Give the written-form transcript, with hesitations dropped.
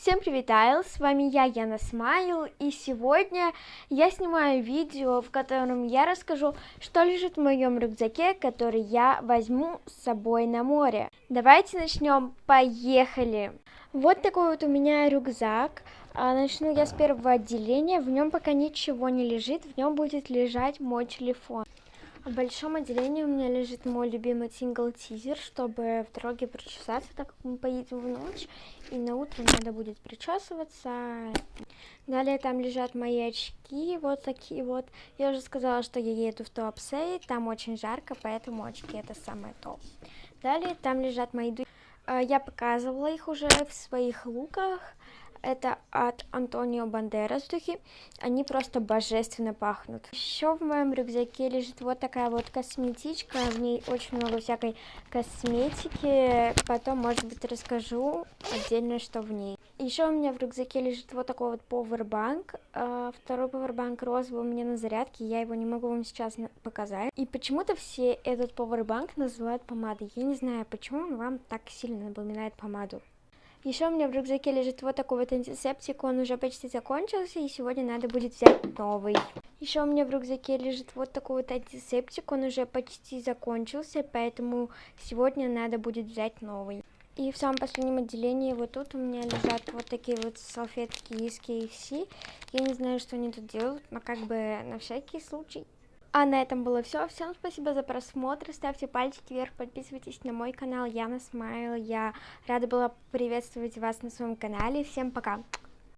Всем привет, Айл, с вами я, Яна Смайл, и сегодня я снимаю видео, в котором я расскажу, что лежит в моем рюкзаке, который я возьму с собой на море. Давайте начнем, поехали! Вот такой вот у меня рюкзак. Начну я с первого отделения, в нем пока ничего не лежит, в нем будет лежать мой телефон. В большом отделении у меня лежит мой любимый сингл-тизер, чтобы в дороге причесаться, так как мы поедем в ночь, и на утро надо будет причесываться. Далее там лежат мои очки, вот такие вот. Я уже сказала, что я еду в Туапсе, там очень жарко, поэтому очки это самое то. Далее там лежат мои духи. Я показывала их уже в своих луках. Это от Антонио Бандерас духи. Они просто божественно пахнут. Еще в моем рюкзаке лежит вот такая вот косметичка. В ней очень много всякой косметики. Потом, может быть, расскажу отдельно, что в ней. Еще у меня в рюкзаке лежит вот такой вот повербанк. Второй повербанк розовый у меня на зарядке. Я его не могу вам сейчас показать. И почему-то все этот повербанк называют помадой. Я не знаю, почему он вам так сильно напоминает помаду. Еще у меня в рюкзаке лежит вот такой вот антисептик, он уже почти закончился, и сегодня надо будет взять новый. Еще у меня в рюкзаке лежит вот такой вот антисептик, он уже почти закончился, поэтому сегодня надо будет взять новый. И в самом последнем отделении вот тут у меня лежат вот такие вот салфетки из KFC. Я не знаю, что они тут делают, но как бы на всякий случай. А на этом было все. Всем спасибо за просмотр. Ставьте пальчики вверх, подписывайтесь на мой канал Яна Смайл. Я рада была приветствовать вас на своем канале. Всем пока!